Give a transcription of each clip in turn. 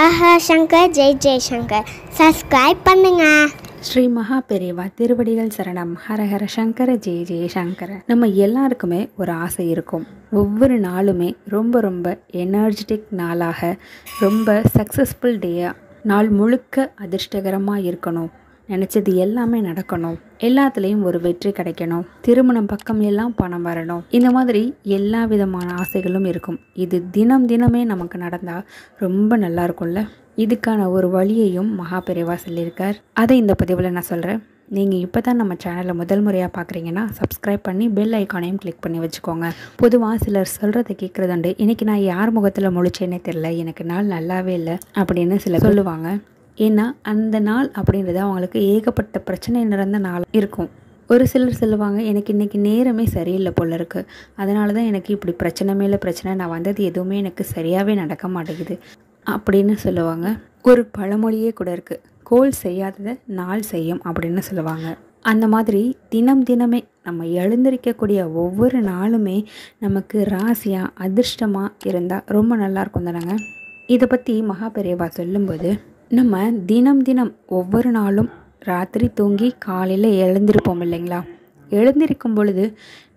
ஆஹா Shankar Jai Jaishankar subscribe பண்ணுங்க. ஸ்ரீ மகா பெரியவா திருவடிகள் சரணம். ஹரஹர சங்கர ஜெய ஜெய சங்கர. நம்ம எல்லாருக்குமே ஒரு ஆசை இருக்கும். ஒவ்வொரு நாளுமே ரொம்ப ரொம்ப எனர்ஜெட்டிக் நாளாக, ரொம்ப சக்ஸஸ்ஃபுல் டேயாக, நாள் முழுக்க அதிர்ஷ்டகரமாக இருக்கணும், நினச்சது எல்லாமே நடக்கணும், எல்லாத்துலேயும் ஒரு வெற்றி கிடைக்கணும், திருமணம் பக்கம் எல்லாம் பணம் வரணும், இந்த மாதிரி எல்லா விதமான ஆசைகளும் இருக்கும். இது தினம் தினமே நமக்கு நடந்தால் ரொம்ப நல்லா இருக்கும்ல. இதுக்கான ஒரு வழியையும் மகா பெரியவா சொல்லியிருக்கார். அதை இந்த பதிவில் நான் சொல்கிறேன். நீங்கள் இப்போ தான் நம்ம சேனலை முதல் முறையாக பார்க்குறீங்கன்னா சப்ஸ்கிரைப் பண்ணி பெல் ஐக்கானையும் கிளிக் பண்ணி வச்சுக்கோங்க. பொதுவாக சிலர் சொல்கிறத கேட்குறதுண்டு, இன்றைக்கி நான் யார் முகத்தில் முழிச்சேனே தெரில, எனக்கு நாள் நல்லாவே இல்லை அப்படின்னு சிலர் சொல்லுவாங்க. ஏன்னா அந்த நாள் அப்படின்றது அவங்களுக்கு ஏகப்பட்ட பிரச்சனை நிறைந்த நாள் இருக்கும். ஒரு சிலர் சொல்லுவாங்க, எனக்கு இன்றைக்கி நேரமே சரியில்லை போல இருக்குது, அதனால தான் எனக்கு இப்படி பிரச்சனை மேலே பிரச்சனை, நான் வந்தது எதுவுமே எனக்கு சரியாகவே நடக்க மாட்டேங்குது அப்படின்னு சொல்லுவாங்க. ஒரு பழமொழியே கூட இருக்குது, கோல் செய்யாததை நாள் செய்யும் அப்படின்னு சொல்லுவாங்க. அந்த மாதிரி தினம் தினமே நம்ம எழுந்திருக்கக்கூடிய ஒவ்வொரு நாளுமே நமக்கு ராசியாக அதிர்ஷ்டமாக இருந்தால் ரொம்ப நல்லாயிருக்கும் தானேங்க. இதை பற்றி மகா பெரியவா சொல்லும்போது, நம்ம தினம் தினம் ஒவ்வொரு நாளும் ராத்திரி தூங்கி காலையில் எழுந்திருப்போம் இல்லைங்களா. எழுந்திருக்கும் பொழுது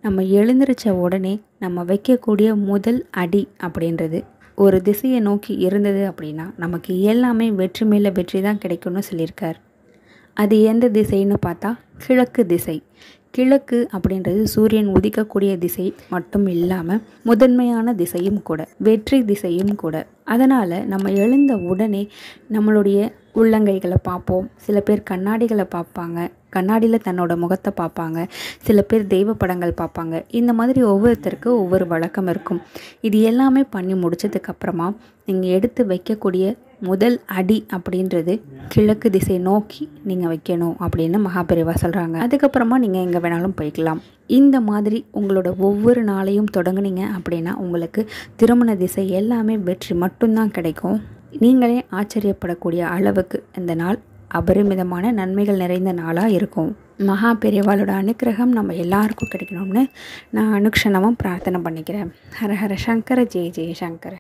நம்ம எழுந்திரிச்ச உடனே நம்ம வைக்கக்கூடிய முதல் அடி அப்படின்றது ஒரு திசையை நோக்கி இருந்தது அப்படின்னா நமக்கு எல்லாமே வெற்றி மேலே வெற்றி தான் கிடைக்கும்னு சொல்லியிருக்கார். அது எந்த திசைன்னு பார்த்தா கிழக்கு திசை. கிழக்கு அப்படின்றது சூரியன் உதிக்கக்கூடிய திசை மட்டும் இல்லாமல் முதன்மையான திசையும் கூட, வெற்றி திசையும் கூட. அதனால் நம்ம எழுந்த உடனே நம்மளுடைய உள்ளங்கைகளை பார்ப்போம். சில பேர் கண்ணாடிகளை பார்ப்பாங்க, கண்ணாடியில் தன்னோட முகத்தை பார்ப்பாங்க. சில பேர் தெய்வ படங்கள் பார்ப்பாங்க. இந்த மாதிரி ஒவ்வொருத்தருக்கும் ஒவ்வொரு வழக்கம் இருக்கும். இது எல்லாமே பண்ணி முடிச்சதுக்கப்புறமா நீங்கள் எடுத்து வைக்கக்கூடிய முதல் அடி அப்படின்றது கிழக்கு திசை நோக்கி நீங்கள் வைக்கணும் அப்படின்னு மகாபெரிவா சொல்கிறாங்க. அதுக்கப்புறமா நீங்கள் எங்கே வேணாலும் போய்க்கலாம். இந்த மாதிரி உங்களோட ஒவ்வொரு நாளையும் தொடங்குனீங்க அப்படின்னா உங்களுக்கு திருமண திசை எல்லாமே வெற்றி மட்டும்தான் கிடைக்கும். நீங்களே ஆச்சரியப்படக்கூடிய அளவுக்கு இந்த நாள் அபரிமிதமான நன்மைகள் நிறைந்த நாளாக இருக்கும். மகா பெரியவாளோட அனுக்கிரகம் நம்ம எல்லாருக்கும் கிடைக்கணும்னு நான் அனுக்ஷணமும் பிரார்த்தனை பண்ணிக்கிறேன். ஹரஹர சங்கர ஜெய ஜெய சங்கர.